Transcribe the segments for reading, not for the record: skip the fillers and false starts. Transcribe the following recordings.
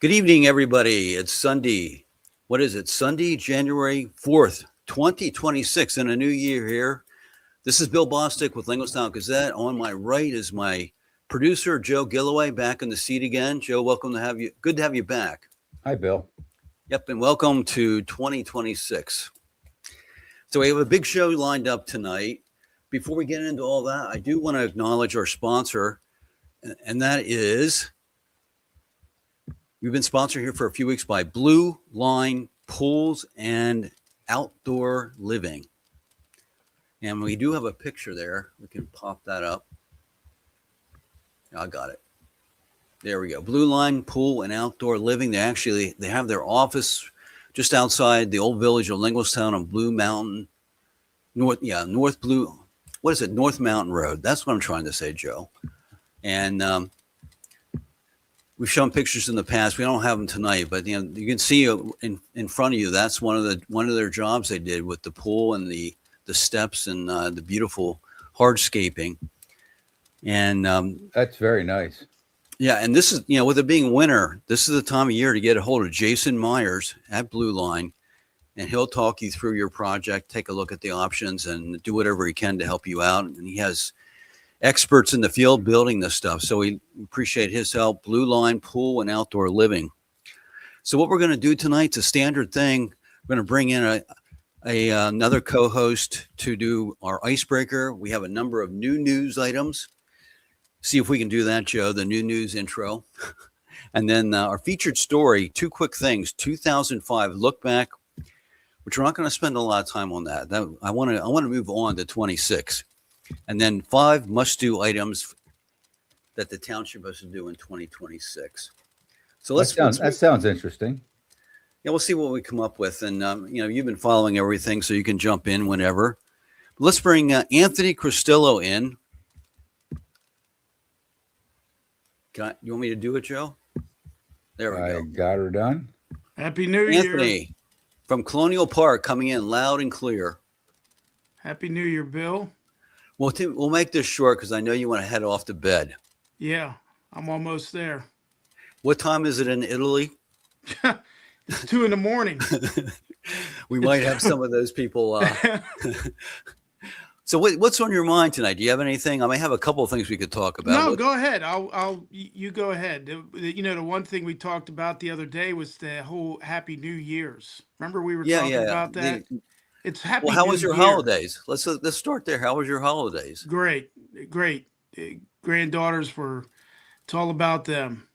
Good evening, everybody. It's Sunday. What is it? Sunday, January 4th, 2026, and a new year here. This is Bill Bostic with Linglestown Gazette. On my right is my producer, Joe Gilloway, back in the seat again. Joe, welcome to have you. Good to have you back. Hi, Bill. Yep, and welcome to 2026. So we have a big show lined up tonight. Before we get into all that, I do want to acknowledge our sponsor, and that is we've been sponsored here for a few weeks by Blue Line Pools and Outdoor Living. And we do have a picture there. We can pop that up. I got it. There we go. Blue Line Pool and Outdoor Living. They have their office just outside the old village of Linglestown on Blue Mountain. North Mountain Road. That's what I'm trying to say, Joe. And we've shown pictures in the past. We don't have them tonight, but you can see in front of you. That's one of their jobs they did with the pool and the steps and the beautiful hardscaping. And that's very nice. Yeah, and this is with it being winter, this is the time of year to get a hold of Jason Myers at Blue Line, and he'll talk you through your project, take a look at the options, and do whatever he can to help you out. And he has experts in the field building this stuff. So we appreciate his help. Blue Line Pool and Outdoor Living. So what we're going to do tonight's a standard thing. We're going to bring in another co-host to do our icebreaker. We have a number of new news items. See if we can do that, Joe, the new news intro. And then our featured story, two quick things. 2005 look back, which we're not going to spend a lot of time on that. I want to move on to 26. And then 5 must-do items that the township has to do in 2026 So that sounds interesting. Yeah, we'll see what we come up with. And, you've been following everything, so you can jump in whenever. Let's bring Anthony Cristillo in. You want me to do it, Joe? There we go. I got her done. Happy New Year. Anthony from Colonial Park coming in loud and clear. Happy New Year, Bill. Well, Tim, we'll make this short because I know you want to head off to bed. Yeah, I'm almost there. What time is it in Italy? It's 2 a.m. We might have some of those people. So what's on your mind tonight? Do you have anything? I may have a couple of things we could talk about. No, go ahead. You go ahead. The one thing we talked about the other day was the whole Happy New Year's. Remember we were talking about that? It's Happy New Year. Well, how was your holidays? Let's start there. How was your holidays? Great. Granddaughters it's all about them.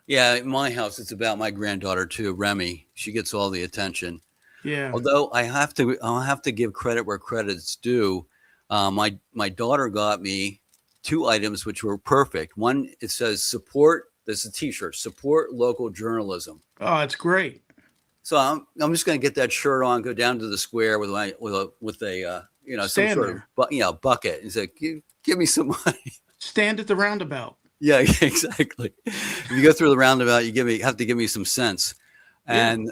Yeah, in my house, it's about my granddaughter too, Remy. She gets all the attention. Yeah. Although I'll have to give credit where credit's due. My daughter got me 2 items which were perfect. One, it says support. There's a T-shirt. Support local journalism. Oh, it's great. So I'm just going to get that shirt on, go down to the square with a some sort of bucket and say, give me some money. Stand at the roundabout. Yeah, exactly. If you go through the roundabout, you have to give me some sense. And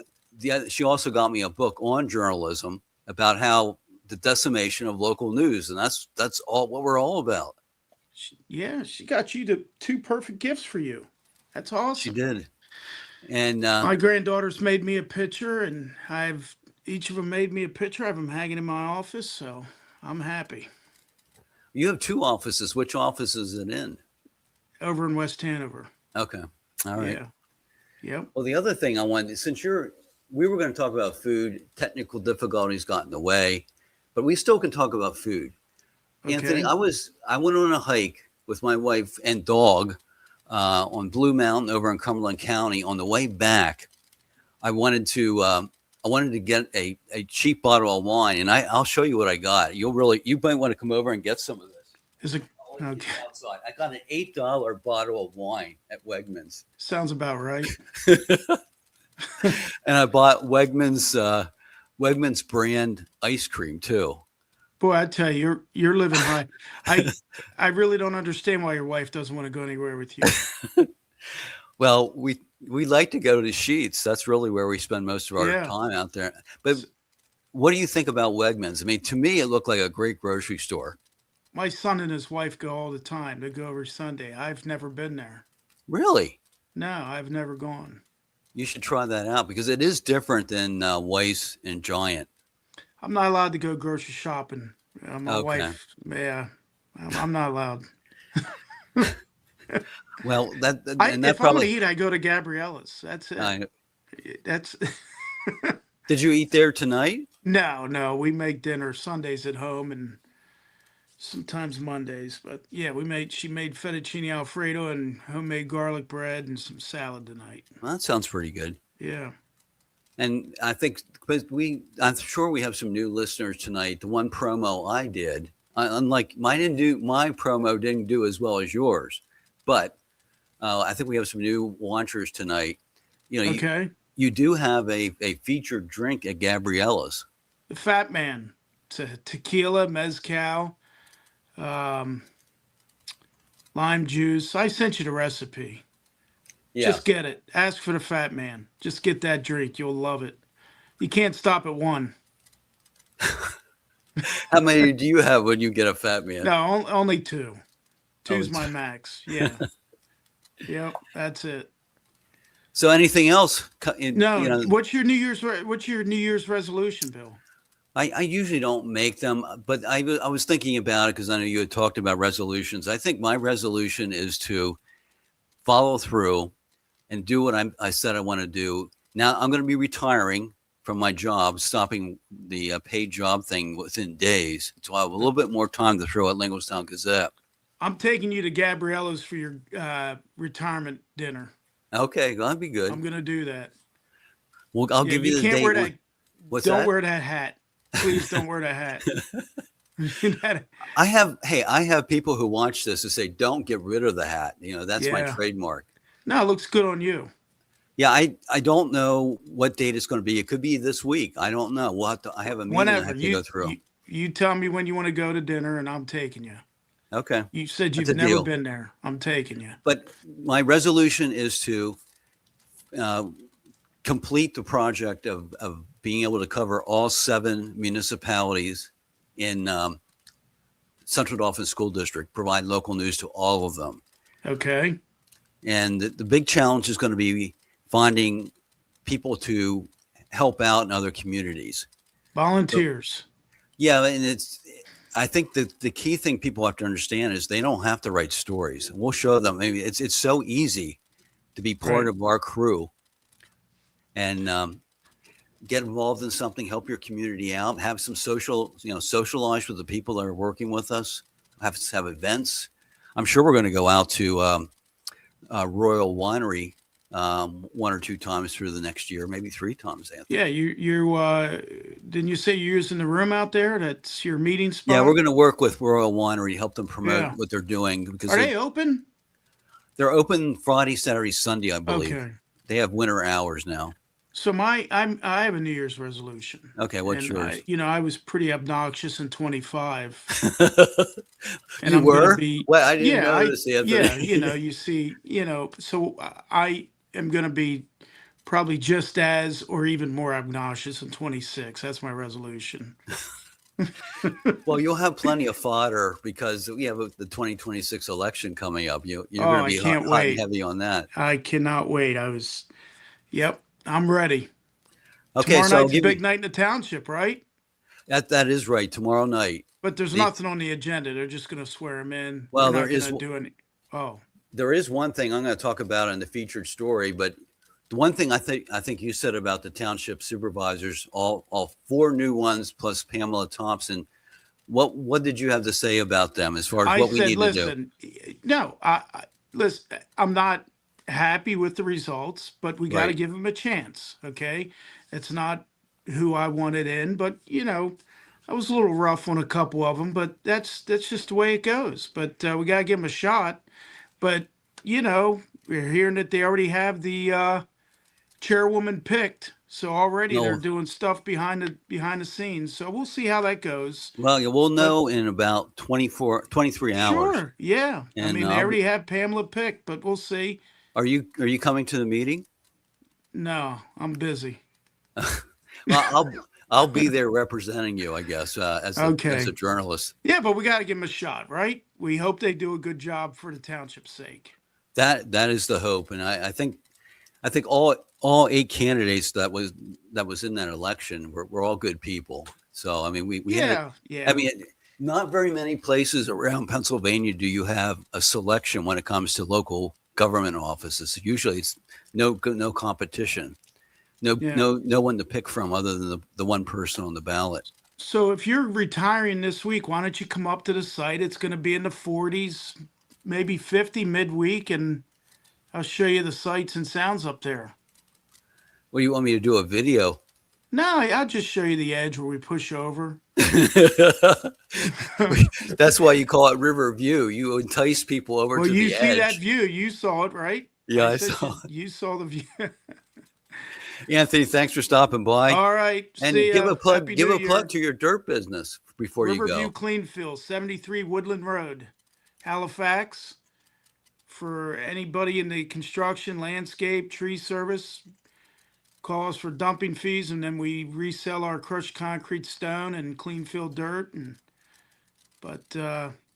she also got me a book on journalism about how the decimation of local news, and that's all what we're all about. She got you the 2 perfect gifts for you. That's awesome. She did. And my granddaughters made me a picture, and each of them made me a picture. I have them hanging in my office, so I'm happy. You have 2 offices. Which office is it in? Over in West Hanover. Okay. All right. Yeah. Yep. Well, the other thing I wanted, we were going to talk about food. Technical difficulties got in the way, but we still can talk about food. Okay. Anthony, I went on a hike with my wife and dog on Blue Mountain over in Cumberland County. On the way back, I wanted to get a cheap bottle of wine, and I'll show you what I got. You might want to come over and get some of this. Is it? Okay. Outside. I got an $8 bottle of wine at Wegmans. Sounds about right. And I bought Wegmans brand ice cream too. Boy, I tell you, you're living high. I really don't understand why your wife doesn't want to go anywhere with you. Well, we like to go to the Sheets. That's really where we spend most of our time out there. But what do you think about Wegmans? I mean, to me, it looked like a great grocery store. My son and his wife go all the time. They go every Sunday. I've never been there. Really? No, I've never gone. You should try that out because it is different than Weiss and Giant. I'm not allowed to go grocery shopping. My Okay. wife, yeah, I'm not allowed. Well, that If and that I'm going to probably. eat, I go to Gabriella's. That's it. I, That's did you eat there tonight? no. We make dinner Sundays at home and sometimes Mondays. But yeah, she made fettuccine alfredo and homemade garlic bread and some salad tonight. Well, that sounds pretty good. Yeah. And I think, but I'm sure we have some new listeners tonight. The one promo I did, unlike my promo didn't do as well as yours, but I think we have some new watchers tonight. You know, Okay. you do have a featured drink at Gabriella's. The Fat Man, tequila, mezcal, lime juice. I sent you the recipe. Yeah. Just get it. Ask for the Fat Man. Just get that drink. You'll love it. You can't stop at one. How many do you have when you get a Fat Man? No, only two. Two's Oh, my max. Yeah. Yep, that's it. So anything else? No, what's your New Year's resolution, Bill? I usually don't make them, but I was thinking about it because I know you had talked about resolutions. I think my resolution is to follow through and do what I said I want to do. Now I'm going to be retiring from my job, stopping the paid job thing within days. So I have a little bit more time to throw at Linglestown Gazette. I'm taking you to Gabriella's for your retirement dinner. Okay, well, that'd be good. I'm going to do that. Well, I'll give you the can't date. Wear that, What's don't that? wear that hat. Please don't wear that hat. I have people who watch this who say, don't get rid of the hat. You know, that's my trademark. No, it looks good on you. Yeah, I don't know what date it's going to be. It could be this week. I don't know. We'll have to. I have a meeting I have to go through. You tell me when you want to go to dinner, and I'm taking you. Okay. You said you've never been there. I'm taking you. But my resolution is to complete the project of being able to cover all 7 municipalities in Central Dauphin School District, provide local news to all of them. Okay. And the big challenge is going to be finding people to help out in other communities. Volunteers. Yeah, and I think that the key thing people have to understand is they don't have to write stories. We'll show them. Maybe it's so easy to be part of our crew and get involved in something, help your community out, have some socialize with the people that are working with us, have events. I'm sure we're going to go out to Royal Winery 1 or 2 times through the next year, maybe 3 times, Anthony. Yeah, you didn't you say you're using the room out there? That's your meeting spot? Yeah, we're going to work with Royal Winery to help them promote what they're doing. Because are they open? They're open Friday, Saturday, Sunday, I believe. Okay. They have winter hours now. So I have a New Year's resolution. Okay, what's yours? I was pretty obnoxious in 25. And you were? Well, I didn't know this, Anthony. Yeah, you see, so I am going to be probably just as or even more obnoxious in 26. That's my resolution. Well, you'll have plenty of fodder because we have the 2026 election coming up. You're going to be hot and heavy on that. I cannot wait. I'm ready. Okay, tomorrow night's a big night in the township, right? That is right. Tomorrow night. But there's nothing on the agenda. They're just going to swear him in. Well, there is one thing I'm going to talk about in the featured story, but the one thing I think you said about the township supervisors, all 4 new ones plus Pamela Thompson. What did you have to say about them as far as what we need to do? No, listen, I'm not happy with the results, but we got to give them a chance. Okay. It's not who I wanted in, but I was a little rough on a couple of them, but that's just the way it goes. But we got to give them a shot. But, we're hearing that they already have the chairwoman picked. So already they're doing stuff behind the scenes. So we'll see how that goes. Well, we'll know in about 23 hours. Sure. Yeah. And they already have Pamela picked, but we'll see. Are you coming to the meeting? No, I'm busy. Well, I'll be there representing you, I guess, as a journalist. Yeah, but we got to give them a shot, right? We hope they do a good job for the township's sake. That is the hope, and I think all 8 candidates that was in that election were all good people. So I mean, we had Yeah. I mean, not very many places around Pennsylvania do you have a selection when it comes to local government offices. Usually, it's no competition, no one to pick from other than the one person on the ballot. So if you're retiring this week, why don't you come up to the site? It's going to be in the 40s, maybe 50 midweek, and I'll show you the sights and sounds up there. Well, you want me to do a video? No, I'll just show you the edge where we push over. That's why you call it River View. You entice people over Well, to you the see edge. that view. You saw it, right? Yeah, I said saw you saw the view. Anthony, thanks for stopping by. All right. And See give ya. a plug. Happy Give New a Year. plug to your dirt business before you Riverview go. Cleanfield, 73 Woodland Road, Halifax. For anybody in the construction, landscape, tree service, call us for dumping fees, and then we resell our crushed concrete, stone, and clean field dirt. But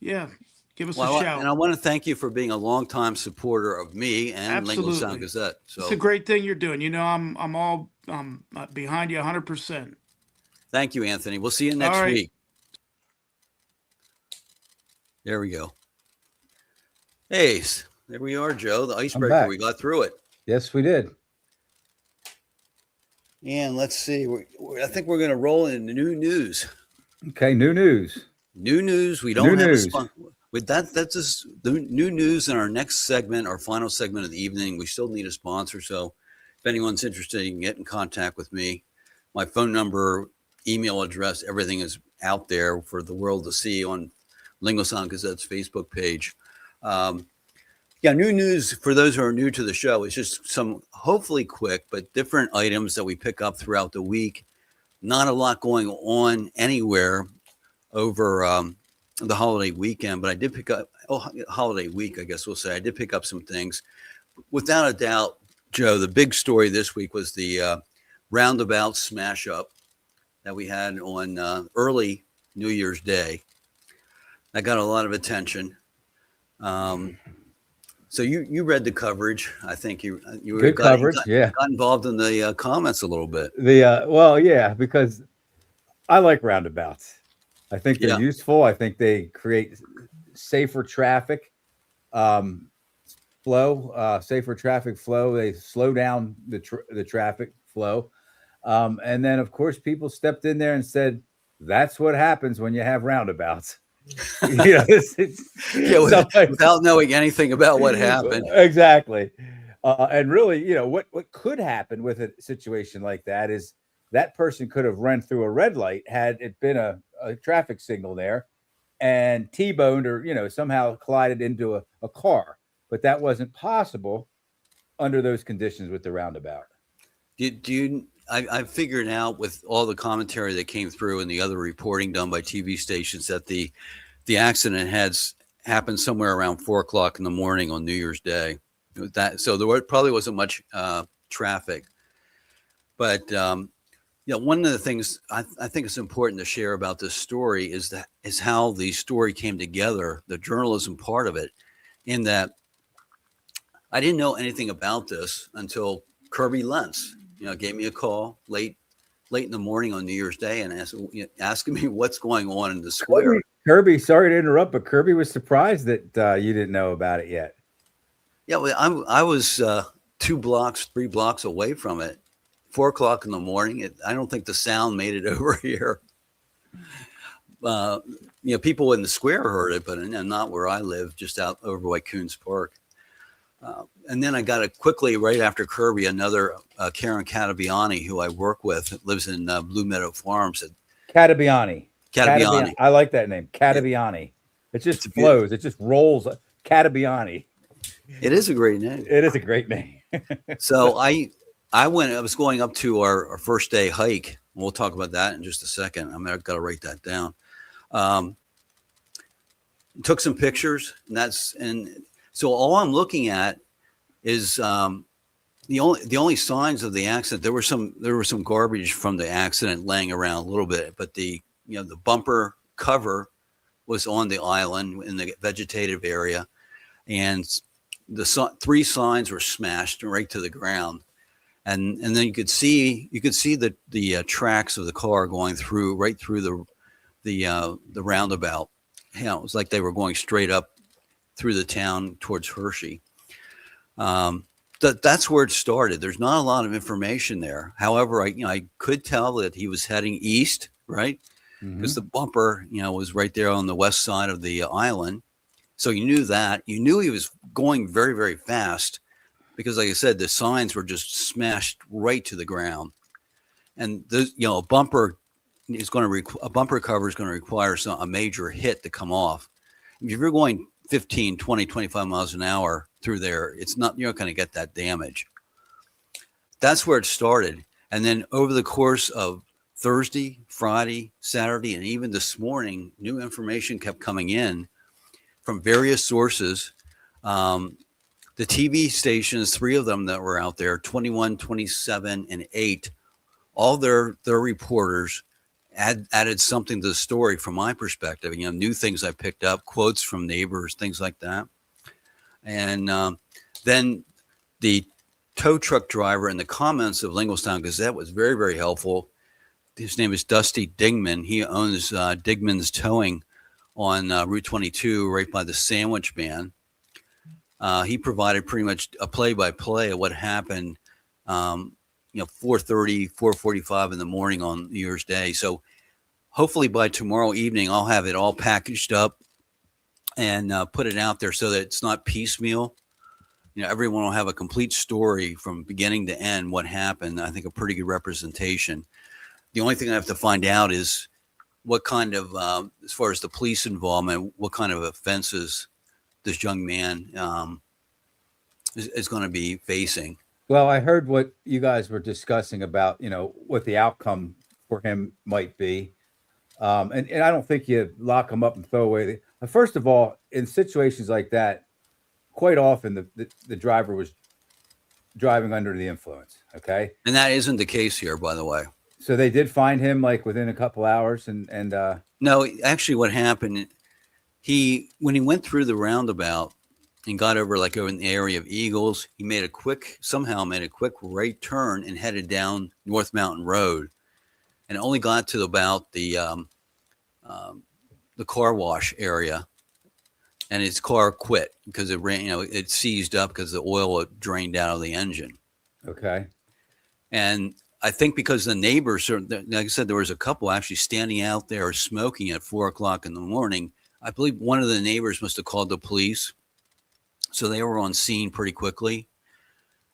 yeah, give us a shout. And I want to thank you for being a longtime supporter of me and Linglestown Gazette. So it's a great thing you're doing. You know, I'm all behind you 100%. Thank you, Anthony. We'll see you next week. There we go. Hey, there we are, Joe. The icebreaker. We got through it. Yes, we did. And let's see. I think we're going to roll into new news. Okay, new news. New news. We don't have a sponsor. With that, that's just the new news in our next segment, our final segment of the evening. We still need a sponsor. So if anyone's interested, you can get in contact with me. My phone number, email address, everything is out there for the world to see on Linglestown Gazette's Facebook page. New news for those who are new to the show. It's just some hopefully quick but different items that we pick up throughout the week. Not a lot going on anywhere over the holiday weekend, but I did pick up holiday week, I guess we'll say. I did pick up some things. Without a doubt, Joe, the big story this week was the roundabout smash up that we had on early New Year's Day. That got a lot of attention. So you read the coverage. I think you good coverage. Got involved in the comments a little bit. Because I like roundabouts. I think they're useful. I think they create safer traffic flow. Safer traffic flow. They slow down the traffic flow. And then, of course, people stepped in there and said, "That's what happens when you have roundabouts." Without knowing anything about what happened. Exactly. And really, what could happen with a situation like that is that person could have run through a red light had it been a traffic signal there and T-boned or, somehow collided into a car. But that wasn't possible under those conditions with the roundabout. I figured out with all the commentary that came through and the other reporting done by TV stations that the accident had happened somewhere around 4:00 in the morning on New Year's Day. So there probably wasn't much traffic. But one of the things I think it's important to share about this story is how the story came together, the journalism part of it, in that I didn't know anything about this until Kirby Lentz, gave me a call late in the morning on New Year's Day and asking me what's going on in the square. Kirby, sorry to interrupt, but Kirby was surprised that you didn't know about it yet. Yeah, well, I was 3 blocks away from it. 4:00 in the morning. I don't think the sound made it over here. People in the square heard it, but not where I live, just out over by Coons Park. And then I got it quickly right after Kirby, another Karen Catabiani, who I work with, lives in Blue Meadow Farms. Catabiani. I like that name, Catabiani. It just flows. It just rolls. Catabiani. It is a great name. It is a great name. So I was going up to our first day hike. We'll talk about that in just a second. I've got to write that down. Took some pictures, and so all I'm looking at is the only signs of the accident. There were some garbage from the accident laying around a little bit, but the bumper cover was on the island in the vegetative area, and three signs were smashed right to the ground. And then you could see the tracks of the car going right through the roundabout. It was like they were going straight up through the town towards Hershey. That's where it started. There's not a lot of information there. However, I could tell that he was heading east, right? Because the bumper, was right there on the west side of the island. So you knew that. You knew he was going very, very fast because, like I said, the signs were just smashed right to the ground. And a bumper cover is going to require a major hit to come off. If you're going 15, 20, 25 miles an hour through there, you're not going to get that damage. That's where it started. And then over the course of Thursday, Friday, Saturday, and even this morning, new information kept coming in from various sources. The TV stations, 3 of them that were out there, 21, 27, and 8, all their reporters added something to the story from my perspective. New things I picked up, quotes from neighbors, things like that. And then the tow truck driver in the comments of Linglestown Gazette was very, very helpful. His name is Dusty Dingman. He owns Digman's Towing on Route 22, right by the Sandwich Man. He provided pretty much a play-by-play of what happened, 4:30, 4:45 in the morning on New Year's Day. So hopefully by tomorrow evening, I'll have it all packaged up and put it out there so that it's not piecemeal. Everyone will have a complete story from beginning to end, what happened. I think a pretty good representation. The only thing I have to find out is what kind of, as far as the police involvement, what kind of offenses this young man is going to be facing. Well, I heard what you guys were discussing about, what the outcome for him might be. And I don't think you lock him up and throw away. First of all, in situations like that, quite often the driver was driving under the influence. Okay. And that isn't the case here, by the way. So they did find him like within a couple hours and no, actually what happened, when he went through the roundabout and got over in the area of Eagles, he somehow made a quick right turn and headed down North Mountain Road and only got to about the car wash area, and his car quit because it ran, it seized up because the oil had drained out of the engine. Okay. And I think because the neighbors, like I said, there was a couple actually standing out there smoking at 4:00 in the morning. I believe one of the neighbors must have called the police. So they were on scene pretty quickly.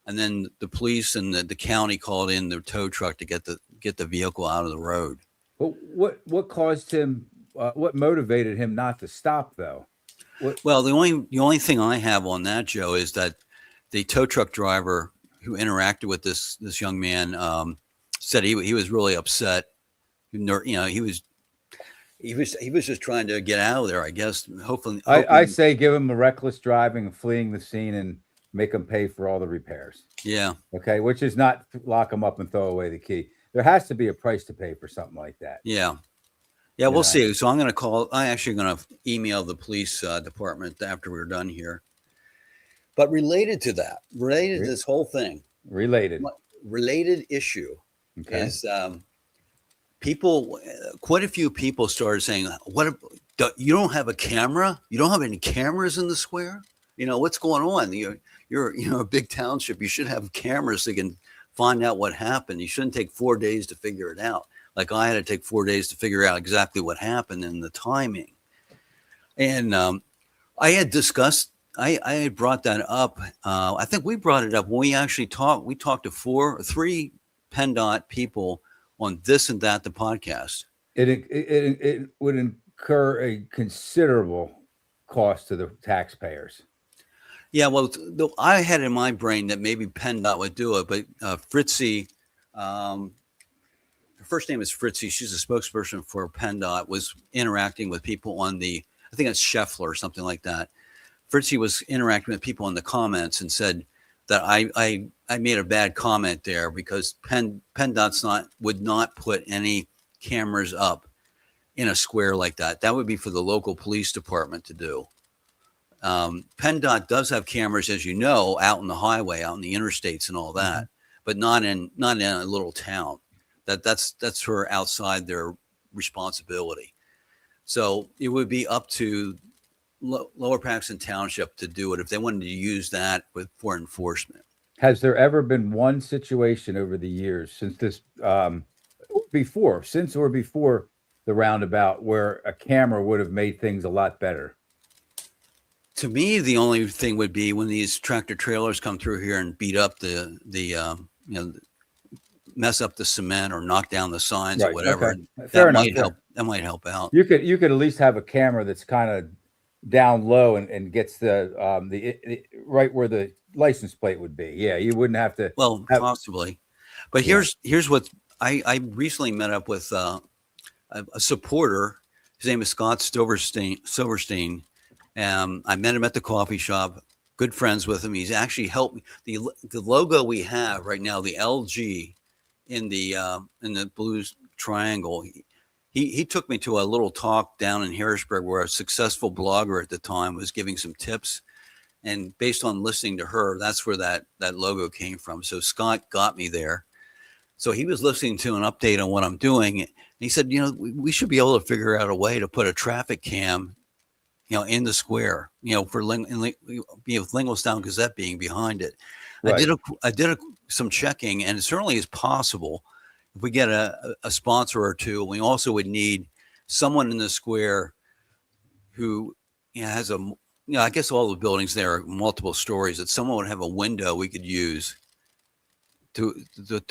And then the police and the county called in the tow truck to get the vehicle out of the road. But what caused him, what motivated him not to stop though? Well, the only thing I have on that, Joe, is that the tow truck driver who interacted with this young man said he was really upset. He was just trying to get out of there, I guess. Hopefully, I say give him a reckless driving and fleeing the scene and make him pay for all the repairs. Yeah. Okay, which is not lock him up and throw away the key. There has to be a price to pay for something like that. Yeah. Yeah, we'll see. So I'm actually going to email the police department after we're done here. But related to this whole thing, related issue is quite a few people started saying, you don't have a camera? You don't have any cameras in the square? What's going on? You're a big township. You should have cameras so you can find out what happened. You shouldn't take 4 days to figure it out. Like I had to take 4 days to figure out exactly what happened and the timing. And I had brought that up. I think we brought it up when we actually talked. We talked to 3 PennDOT people on this and that, the podcast. It would incur a considerable cost to the taxpayers. Yeah, well, I had in my brain that maybe PennDOT would do it, but Fritzy, her first name is Fritzy. She's a spokesperson for PennDOT, was interacting with people on I think it's Scheffler or something like that. Fritzy was interacting with people in the comments and said that I made a bad comment there because PennDOT would not put any cameras up in a square like that. That would be for the local police department to do. PennDOT does have cameras, as you know, out in the highway, out in the interstates and all that, but not in a little town. That's for outside their responsibility. So it would be up to Lower Paxton Township to do it if they wanted to use that for enforcement. Has there ever been one situation over the years since this, before the roundabout, where a camera would have made things a lot better? To me, the only thing would be when these tractor trailers come through here and beat up mess up the cement or knock down the signs or whatever. Okay. Fair enough. That might help out. You could at least have a camera that's kind of down low and gets the right where the license plate would be. Yeah, you wouldn't have to. Well, possibly. But here's what I recently met up with a supporter. His name is Scott Silverstein. I met him at the coffee shop. Good friends with him. He's actually helped me. The logo we have right now, the LG in the blues triangle. He took me to a little talk down in Harrisburg where a successful blogger at the time was giving some tips. And based on listening to her, that's where that logo came from. So Scott got me there. So he was listening to an update on what I'm doing. And he said, we should be able to figure out a way to put a traffic cam, in the square, for with Linglestown Gazette being behind it. Right. I did some checking, and it certainly is possible. If we get a sponsor or two, we also would need someone in the square who has I guess all the buildings there are multiple stories, that someone would have a window we could use to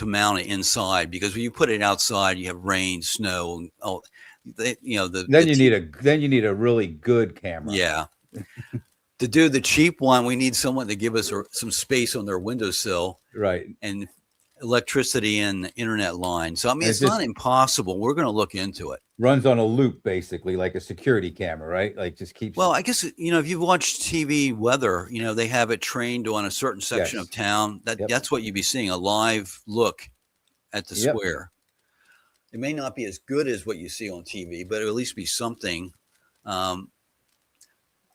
mount it inside, because when you put it outside, you have rain, snow, and you need a really good camera. Yeah. To do the cheap one, we need someone to give us some space on their windowsill. Right. And electricity and internet line. So, I mean, it's not impossible. We're going to look into it. Runs on a loop, basically, like a security camera, right? Like just keeps. Well, I guess, if you've watched TV weather, they have it trained on a certain section of town. That's what you'd be seeing, a live look at the square. It may not be as good as what you see on TV, but it'll at least be something. I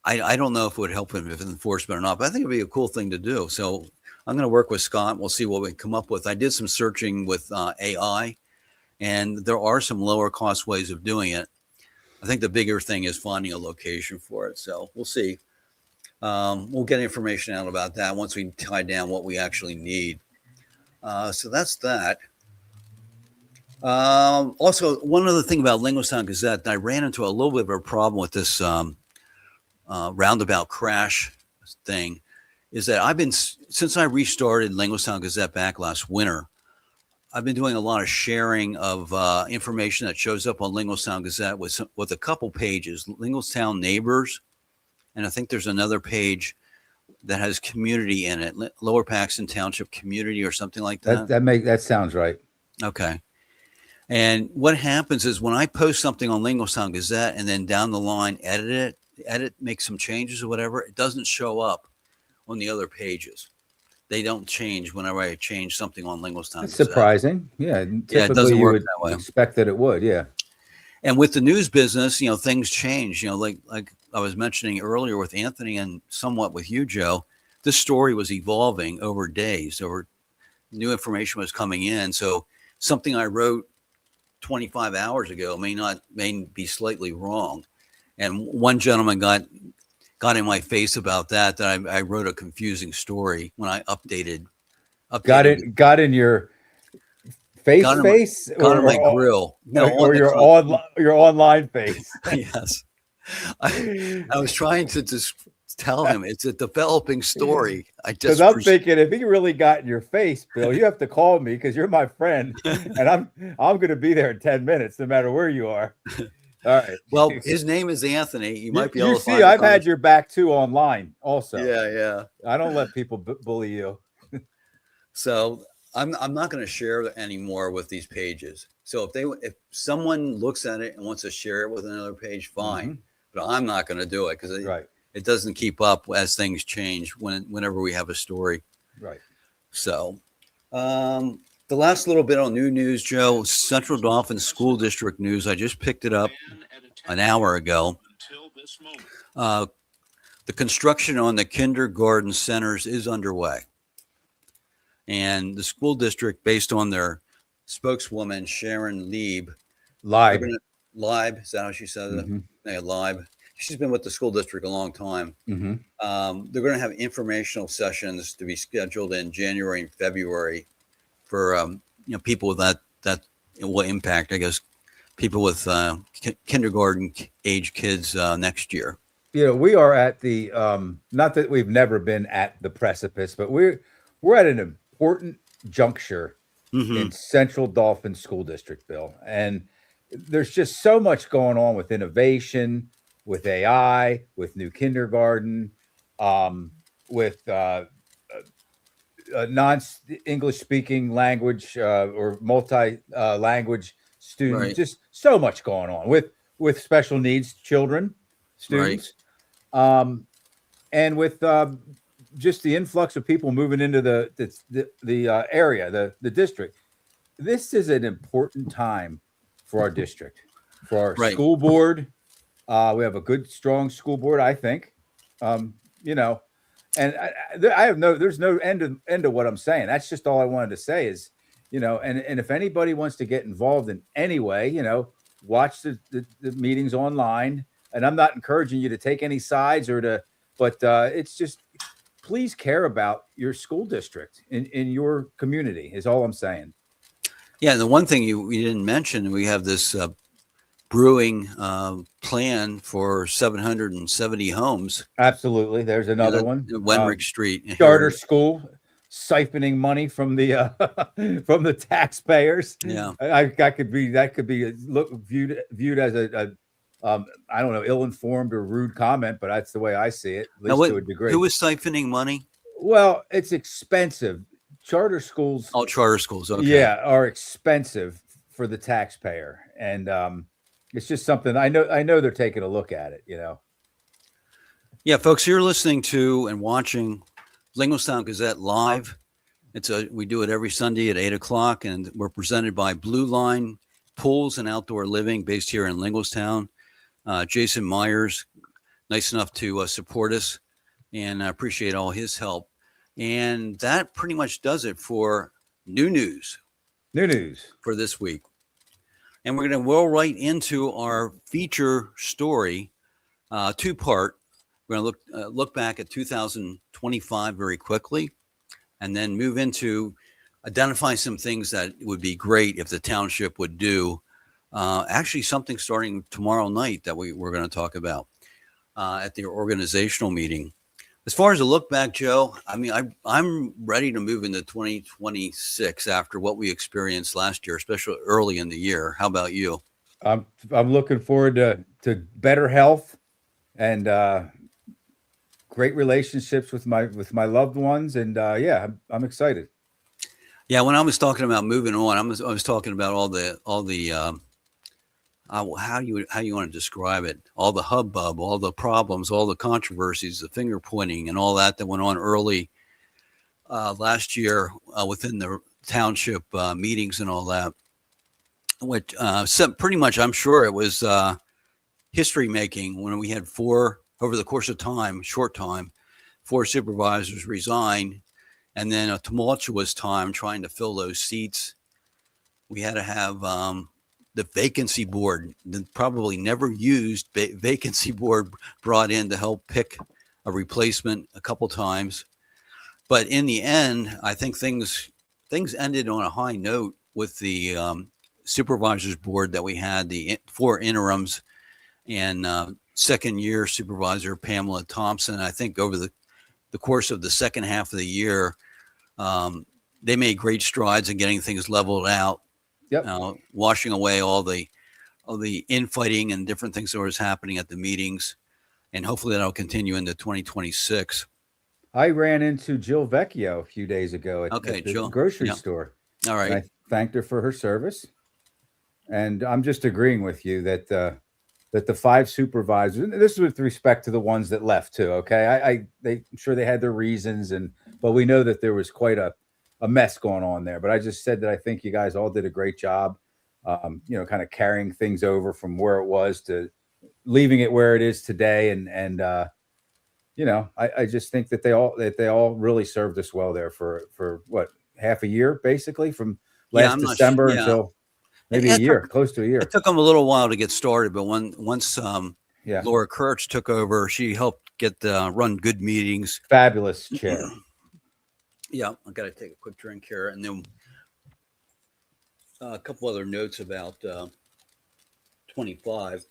don't know if it would help him with enforcement or not, but I think it'd be a cool thing to do. So I'm going to work with Scott. We'll see what we can come up with. I did some searching with AI, and there are some lower cost ways of doing it. I think the bigger thing is finding a location for it. So we'll see. We'll get information out about that once we tie down what we actually need. So that's that. Also, one other thing about Linglestown Gazette, I ran into a little bit of a problem with this roundabout crash thing, is that since I restarted Linglestown Gazette back last winter, I've been doing a lot of sharing of information that shows up on Linglestown Gazette with a couple pages, Linglestown Neighbors, and I think there's another page that has community in it, Lower Paxton Township Community or something like that. That sounds right. Okay. And what happens is when I post something on Linglestown Gazette and then down the line edit, make some changes or whatever, it doesn't show up on the other pages. They don't change whenever I change something on Linglestown Gazette. Surprising. Yeah. It doesn't work that way. Expect that it would. Yeah. And with the news business, things change, like I was mentioning earlier with Anthony and somewhat with you, Joe, this story was evolving over days. New information was coming in. So something I wrote 25 hours ago may be slightly wrong. And one gentleman got in my face about that I wrote a confusing story when I updated. Got in your face, got in my grill. Or your online face. Yes. I was trying to just tell him it's a developing story. Because I'm thinking, if he really got in your face, Bill, you have to call me because you're my friend, and I'm going to be there in 10 minutes, no matter where you are. All right. Well, his name is Anthony. You might be able to see. I've had your back too online, also. Yeah. I don't let people bully you. So I'm not going to share anymore with these pages. So if someone looks at it and wants to share it with another page, fine. Mm-hmm. But I'm not going to do it because it doesn't keep up as things change whenever we have a story. Right. So the last little bit on new news, Joe, Central Dauphin School District news. I just picked it up an hour ago. the construction on the kindergarten centers is underway. And the school district, based on their spokeswoman, Sharon Lieb, Live. Lieb, is that how she says it? Yeah, Lieb. She's been with the school district a long time. They're going to have informational sessions to be scheduled in January and February for people with that will impact, I guess, people with kindergarten age kids next year. We are at the not that we've never been at the precipice, but we're at an important juncture in Central Dauphin School District, Bill. And there's just so much going on with innovation, with AI, with new kindergarten, with non-English speaking language or multi-language students. Right. Just so much going on with special needs children, students, and with just the influx of people moving into the area, the district. This is an important time for our district, for our school board. We have a good, strong school board, I think. And there's no end to what I'm saying. That's just all I wanted to say is, and if anybody wants to get involved in any way, watch the meetings online. And I'm not encouraging you to take any sides but it's just, please care about your school district in your community is all I'm saying. Yeah. And the one thing you didn't mention, we have this brewing plan for 770 homes. Absolutely. There's another one. Wenrick Street. Charter school, siphoning money from the from the taxpayers. Yeah. That could be viewed as a I don't know, ill-informed or rude comment, but that's the way I see it, at least to a degree. Who is siphoning money? Well, it's expensive. Charter schools. Oh, charter schools. Okay. Yeah, are expensive for the taxpayer. And it's just something I know they're taking a look at it, Yeah, folks, you're listening to and watching Linglestown Gazette live. We do it every Sunday at 8:00, and we're presented by Blue Line Pools and Outdoor Living, based here in Linglestown. Jason Myers, nice enough to support us, and I appreciate all his help. And that pretty much does it for new news for this week. And we're going to roll right into our feature story, two-part. We're going to look back at 2025 very quickly, and then move into identify some things that would be great if the township would do. Actually, something starting tomorrow night that we're going to talk about at the organizational meeting. As far as a look back, Joe, I mean, I'm ready to move into 2026 after what we experienced last year, especially early in the year. How about you? I'm looking forward to better health and great relationships with my loved ones, and I'm excited. Yeah, when I was talking about moving on, I was talking about all the how you want to describe it, all the hubbub, all the problems, all the controversies, the finger pointing, and all that went on early last year within the township meetings and all that. Which pretty much, I'm sure it was history making when we had over the course of short time, 4 supervisors resign, and then a tumultuous time trying to fill those seats. We had to have the vacancy board, the probably never used vacancy board, brought in to help pick a replacement a couple times. But in the end, I think things ended on a high note with the supervisors board that we had, the 4 interims, and second year supervisor Pamela Thompson. I think over the course of the second half of the year, they made great strides in getting things leveled out. Yep. Washing away all the infighting and different things that was happening at the meetings, and hopefully that'll continue into 2026. I ran into Jill Vecchio a few days ago at the grocery store. All right. And I thanked her for her service, and I'm just agreeing with you that the 5 supervisors, and this is with respect to the ones that left too. Okay, I'm sure they had their reasons, but we know that there was quite a mess going on there. But I just said that I think you guys all did a great job, kind of carrying things over from where it was to leaving it where it is today. And I just think that they all really served us well there for what, half a year, basically, from last I'm not December yeah. until maybe It a year, took, close to a it year. took them a little while to get started, but once Yeah. Laura Kurtz took over, she helped run good meetings. Fabulous chair. Yeah, I got to take a quick drink here, and then a couple other notes about 25.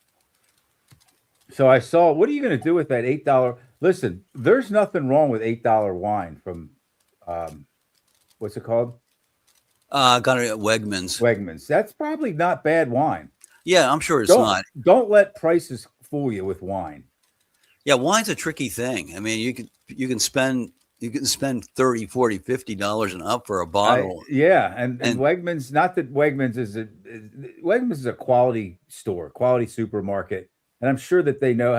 So I saw, what are you going to do with that $8? Listen, there's nothing wrong with $8 wine from, what's it called? Got it at Wegmans. Wegmans. That's probably not bad wine. Yeah, I'm sure it's not. Don't let prices fool you with wine. Yeah, wine's a tricky thing. I mean, you can spend 30, 40, $50 and up for a bottle. And Wegmans, not that Wegmans is a quality store, quality supermarket, and I'm sure that they know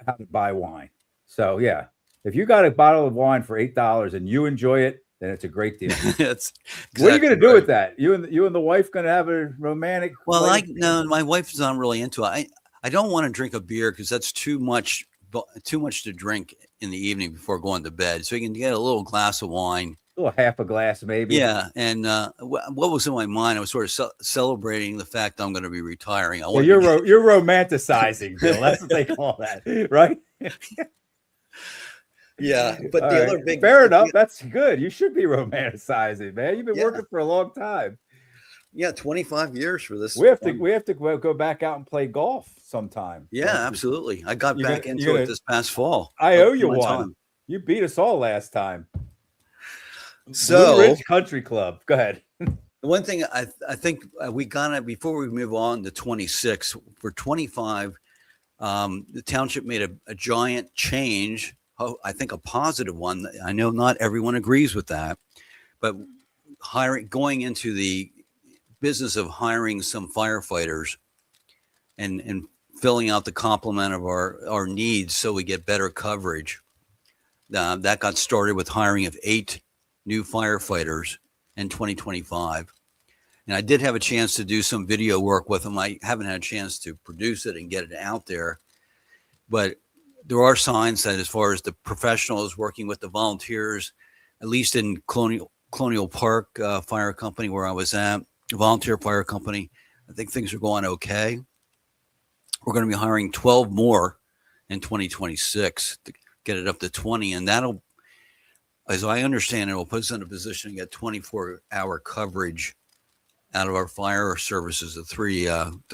how to buy wine. So yeah, if you got a bottle of wine for $8 and you enjoy it, then it's a great deal. It's what are you going to do with that? You and the wife going to have a romantic? Well, no, my wife's not really into it. I don't want to drink a beer because that's too much to drink in the evening before going to bed. So you can get a little glass of wine, a little half a glass maybe. Yeah, and what was in my mind, I was sort of celebrating the fact I'm going to be retiring. You're romanticizing, Bill. That's what they call that, right? Yeah, but all the right. other big fair enough. That's good. You should be romanticizing, man. You've been working for a long time. Yeah, 25 years for this. We have to go back out and play golf sometime. Yeah, absolutely. I got back into it this past fall. I owe you one. You beat us all last time. So Blue Ridge Country Club. Go ahead. The one thing I think we gotta, before we move on to 26, for 25, the township made a giant change. I think a positive one. I know not everyone agrees with that, but going into the business of hiring some firefighters and filling out the complement of our needs so we get better coverage. That got started with hiring of 8 new firefighters in 2025. And I did have a chance to do some video work with them. I haven't had a chance to produce it and get it out there, but there are signs that as far as the professionals working with the volunteers, at least in Colonial Park Fire Company where I was at, volunteer fire company, I think things are going okay. We're going to be hiring 12 more in 2026 to get it up to 20. And that'll, as I understand it, will put us in a position to get 24-hour coverage out of our fire services, the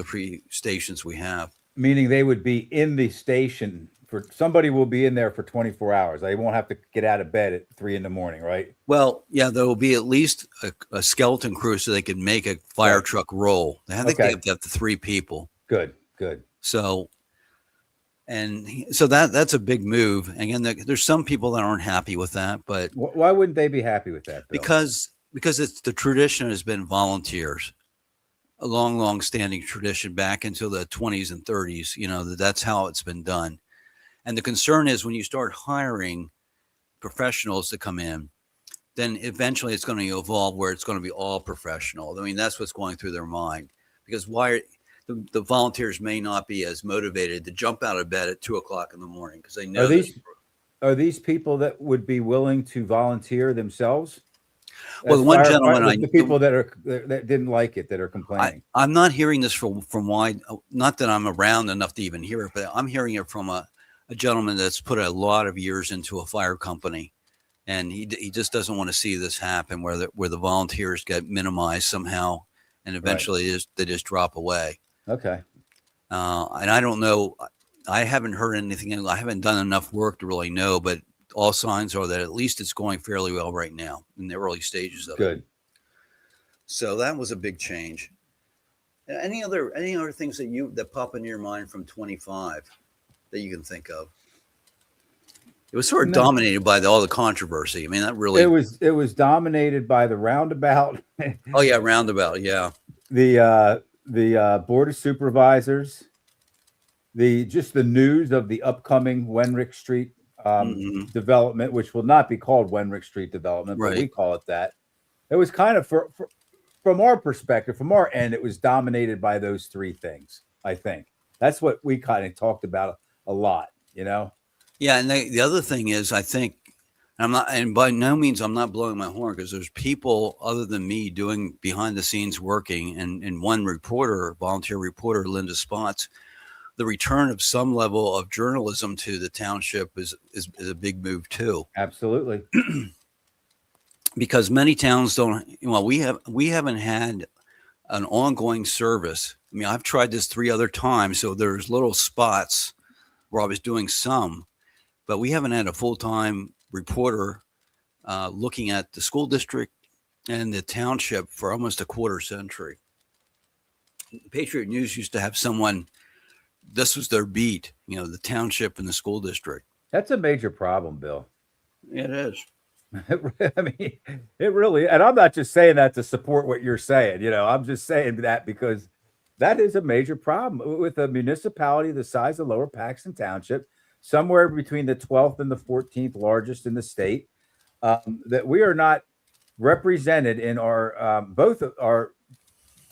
three stations we have. Meaning they would be in the station somebody will be in there for 24 hours. They won't have to get out of bed at 3 a.m, right? Well, yeah, there will be at least a skeleton crew so they can make a fire truck roll. I think they have to have 3 people. Good. So that's a big move. Again, there's some people that aren't happy with that, but why wouldn't they be happy with that, Bill? Because it's the tradition has been volunteers, a long standing tradition back into the 20s and 30s. That's how it's been done. And the concern is when you start hiring professionals to come in, then eventually it's going to evolve where it's going to be all professional. I mean, that's what's going through their mind, because the volunteers may not be as motivated to jump out of bed at 2:00 in the morning because they know. Are these people that would be willing to volunteer themselves? Well, the one gentleman, the people that didn't like it, that are complaining. I'm not hearing this from wide. Not that I'm around enough to even hear it, but I'm hearing it from a gentleman that's put a lot of years into a fire company, and he just doesn't want to see this happen where the volunteers get minimized somehow, and eventually they just drop away. Okay. And I don't know. I haven't heard anything. I haven't done enough work to really know, but all signs are that at least it's going fairly well right now in the early stages of it. Good. So that was a big change. Any other things that pop into your mind from 25 that you can think of? It was sort of dominated by all the controversy. I mean, that really it was dominated by the roundabout. Oh yeah, roundabout. Yeah. The board of supervisors, just the news of the upcoming Wenrick Street development, which will not be called Wenrick Street development, but we call it that. It was kind of from our perspective, from our end, it was dominated by those 3 things. I think that's what we kind of talked about a lot, Yeah, and the other thing is, I think I'm not, and by no means I'm not blowing my horn, because there's people other than me doing behind the scenes working, and one reporter, volunteer reporter, Linda Spots. The return of some level of journalism to the township is a big move too, Absolutely. because many towns don't. Well, we haven't had an ongoing service. I mean, I've tried this 3 other times, so there's little spots where I was doing some, but we haven't had a full-time reporter looking at the school district and the township for almost a quarter century. Patriot News used to have someone, this was their beat, the township and the school district. That's a major problem, Bill. It is. I mean, it really, and I'm not just saying that to support what you're saying, I'm just saying that because that is a major problem with a municipality the size of Lower Paxton Township, somewhere between the 12th and the 14th largest in the state, that we are not represented in our both of our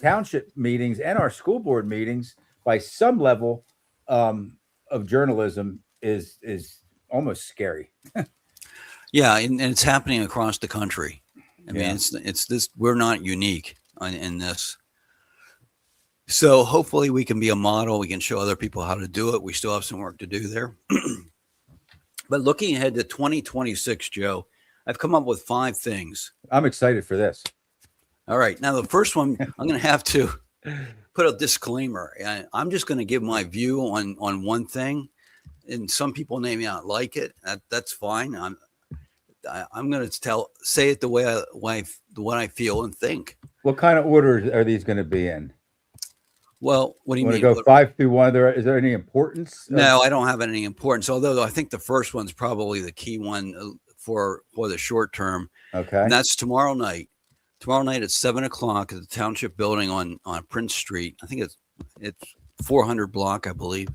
township meetings and our school board meetings by some level of journalism is almost scary. Yeah, and it's happening across the country. I mean, it's this. We're not unique in this. So hopefully we can be a model. We can show other people how to do it. We still have some work to do there. But looking ahead to 2026, Joe, I've come up with 5 things. I'm excited for this. All right. Now, the first one, I'm going to have to put a disclaimer. I'm just going to give my view on one thing. And some people may not like it. That's fine. I'm going to say it the way I feel and think. What kind of order are these going to be in? Well, what do you mean? Go 5 through 1. Is there any importance? No, I don't have any importance. Although I think the first one's probably the key one for the short term. Okay. And that's tomorrow night. Tomorrow night at 7:00 at the Township Building on Prince Street. I think it's 400 block, I believe.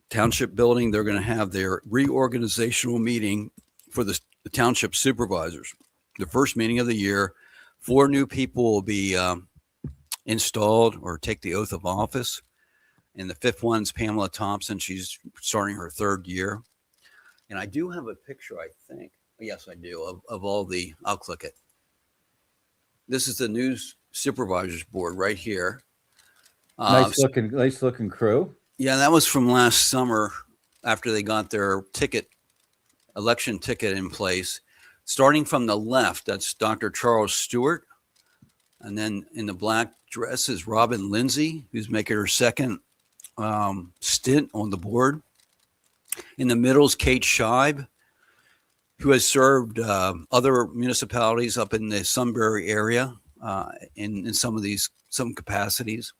Township Building. They're going to have their reorganizational meeting for the township supervisors. The first meeting of the year. 4 new people will be installed or take the oath of office. And the 5th one's Pamela Thompson. She's starting her 3rd year. And I do have a picture, I think. Yes, I do, of all I'll click it. This is the new supervisors board right here. Nice looking crew. Yeah, that was from last summer after they got their election ticket in place. Starting from the left, that's Dr. Charles Stewart. And then in the black dress is Robin Lindsay, who's making her 2nd stint on the board. In the middle is Kate Scheib, who has served other municipalities up in the Sunbury area in some capacities.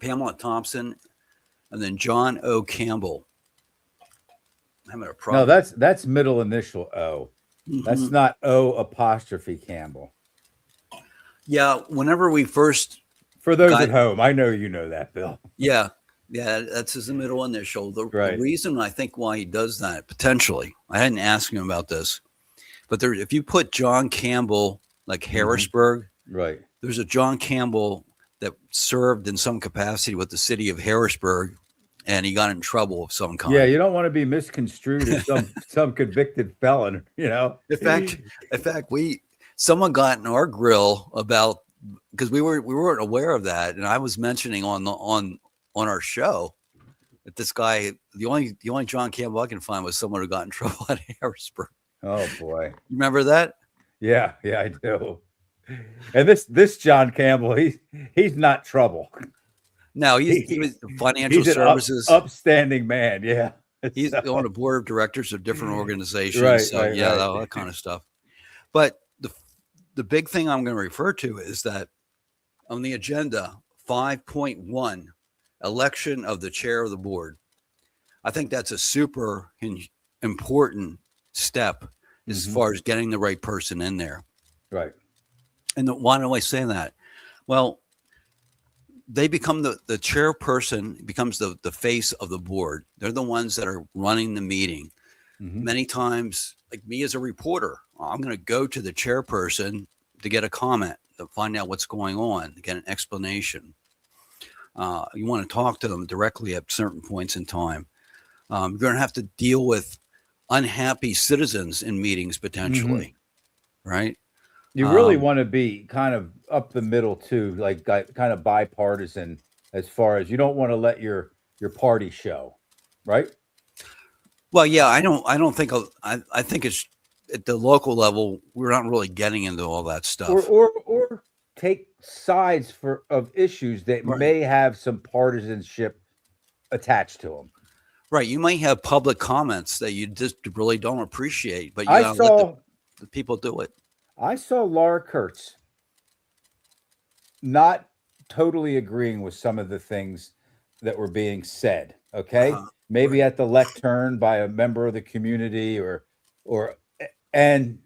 Pamela Thompson, and then John O. Campbell. I'm having a problem. No, that's middle initial O. Mm-hmm. That's not O apostrophe Campbell. Yeah, whenever we first... For those at home, I know you know that, Bill. Yeah, that's his middle initial. The reason I think why he does that, potentially, I hadn't asked him about this, but if you put John Campbell, like Harrisburg, right? There's a John Campbell that served in some capacity with the city of Harrisburg, and he got in trouble of some kind. Yeah, you don't want to be misconstrued as some convicted felon, In fact, someone got in our grill about, because we weren't aware of that, and I was mentioning on our show that this guy, the only John Campbell I can find was someone who got in trouble at Harrisburg. Oh boy, you remember that? Yeah, I do. And this John Campbell, he's not trouble. No, he was financial services, upstanding man. Yeah, he's on the board of directors of different organizations. Right, all that kind of stuff. But the big thing I'm going to refer to is that on the agenda, 5.1, election of the chair of the board. I think that's a super important step as far as getting the right person in there. Right. And why do I say that? Well, they become the chairperson becomes the face of the board. They're the ones that are running the meeting. Mm-hmm. Many times, like me as a reporter, I'm going to go to the chairperson to get a comment, to find out what's going on, to get an explanation. You want to talk to them directly at certain points in time. You're going to have to deal with unhappy citizens in meetings potentially, right? You really want to be kind of up the middle too, like kind of bipartisan, as far as you don't want to let your party show, right? Well, yeah, I don't think I think it's at the local level. We're not really getting into all that stuff. Or take sides of issues that Right. may have some partisanship attached to them. Right. You might have public comments that you just really don't appreciate, but you I gotta let saw the people do it. I saw Laura Kurtz not totally agreeing with some of the things that were being said. Okay, maybe right. at the lectern by a member of the community, or and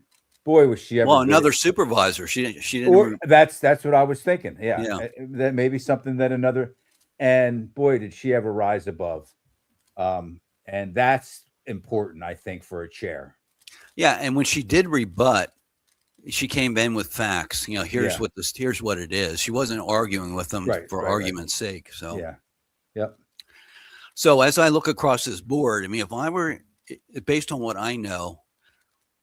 boy, was she ever Well, good another at- supervisor. She didn't. Or that's what I was thinking. Yeah, Yeah. that may be something that another. And boy, did she ever rise above. And that's important, I think, for a chair. Yeah, and when she did rebut, she came in with facts. You know, here's Yeah. here's what it is. She wasn't arguing with them Right, for right. argument's sake. So Yeah. Yep. So as I look across this board, I mean, if I were based on what I know,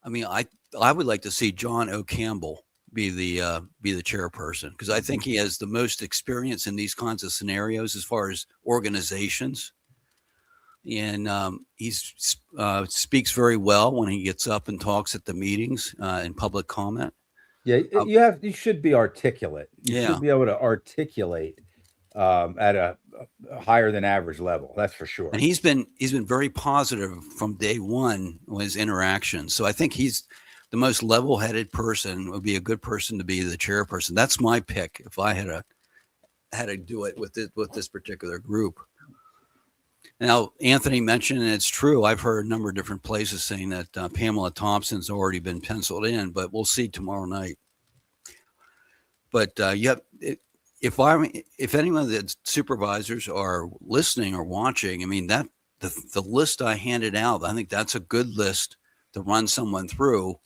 I mean, I would like to see John O. Campbell be the chairperson, because I think he has the most experience in these kinds of scenarios as far as organizations, and he speaks very well when he gets up and talks at the meetings in public comment. Yeah, you should be articulate. You should be able to articulate at a higher than average level. That's for sure. And he's been very positive from day one with his interactions. So I think he's the most level-headed person, would be a good person to be the chairperson. That's my pick if I had to do it with this particular group. Now, Anthony mentioned, and it's true, I've heard a number of different places saying that Pamela Thompson's already been penciled in, but we'll see tomorrow night. But if any of the supervisors are listening or watching, I mean, that the list I handed out, I think that's a good list to run someone through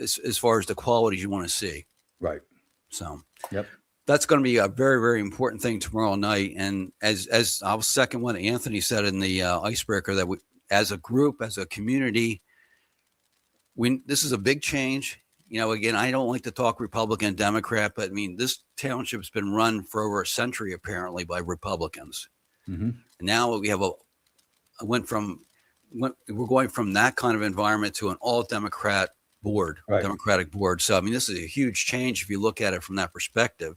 as far as the qualities you want to see. Right. So, yep. That's going to be a very, very important thing tomorrow night. And as I'll second what Anthony said in the icebreaker, that we, as a group, as a community, this is a big change. You know, again, I don't like to talk Republican, Democrat, but I mean, this township's been run for over a century, apparently, by Republicans. And now we have we're going from that kind of environment to an all Democrat board, right. Democratic board. So, I mean, this is a huge change if you look at it from that perspective.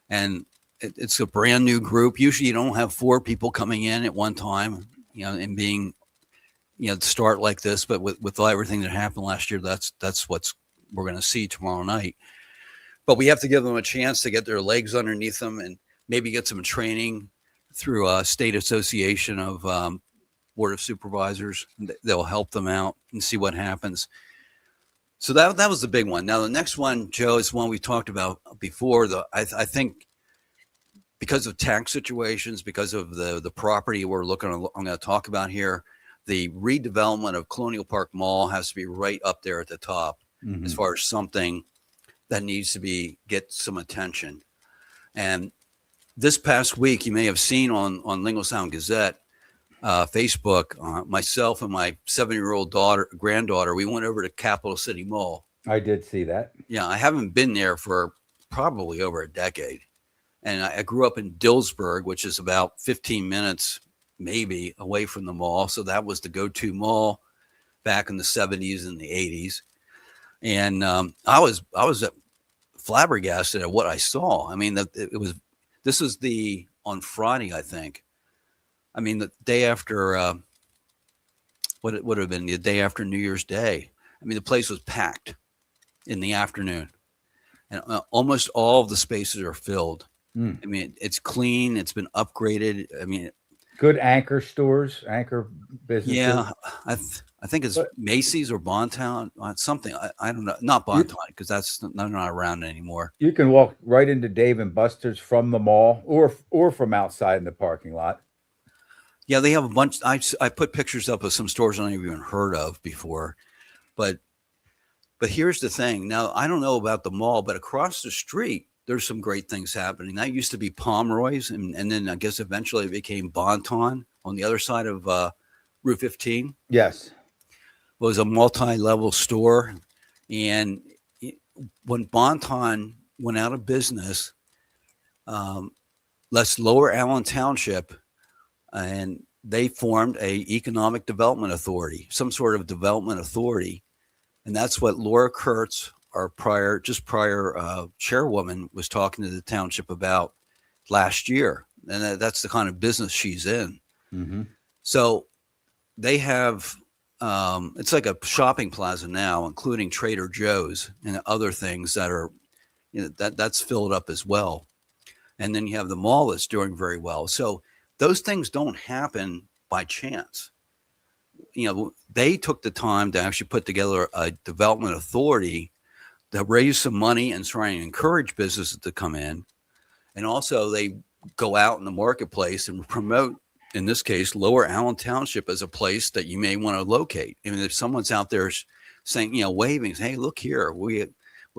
And it's a brand new group. Usually you don't have 4 people coming in at one time, you know, and being, you know, start like this, but with everything that happened last year, that's what we're going to see tomorrow night. But we have to give them a chance to get their legs underneath them and maybe get some training through a state association of Board of Supervisors. They'll help them out and see what happens. So that was the big one. Now, the next one, Joe, is one we talked about before. I think because of tax situations, because of the property I'm going to talk about here, the redevelopment of Colonial Park Mall has to be right up there at the top as far as something that needs to get some attention. And this past week, you may have seen on Linglestown Gazette, Facebook, myself and my 7-year-old granddaughter, we went over to Capital City Mall. I did see that. Yeah, I haven't been there for probably over a decade. And I grew up in Dillsburg, which is about 15 minutes maybe away from the mall. So that was the go-to mall back in the 70s and the 80s. And I was flabbergasted at what I saw. I mean, this was on Friday, I think. I mean, the day after, what it would have been the day after New Year's Day. I mean, the place was packed in the afternoon, and almost all of the spaces are filled. I mean, it's clean. It's been upgraded. I mean, good anchor businesses. Yeah, I think it's Macy's or Bontown, something. I don't know. Not Bontown, because they're not around anymore. You can walk right into Dave and Buster's from the mall or from outside in the parking lot. Yeah, they have a bunch. I put pictures up of some stores I never even heard of before, but here's the thing. Now, I don't know about the mall, but across the street, there's some great things happening. That used to be Pomeroy's, and then I guess eventually it became Bonton. on the other side of Route 15 Yes. was a multi-level store. And when Bonton went out of business, left Lower Allen Township, and they formed a economic development authority, some sort of development authority. And that's what Laura Kurtz, our prior chairwoman, was talking to the township about last year. And that's the kind of business she's in. Mm-hmm. So they have, it's like a shopping plaza now, including Trader Joe's and other things that are, that's filled up as well. And then you have the mall that's doing very well. So those things don't happen by chance. They took the time to actually put together a development authority to raise some money and try and encourage businesses to come in. And also they go out in the marketplace and promote, in this case, Lower Allen Township as a place that you may want to locate. I mean, if someone's out there saying, waving, hey, look here, we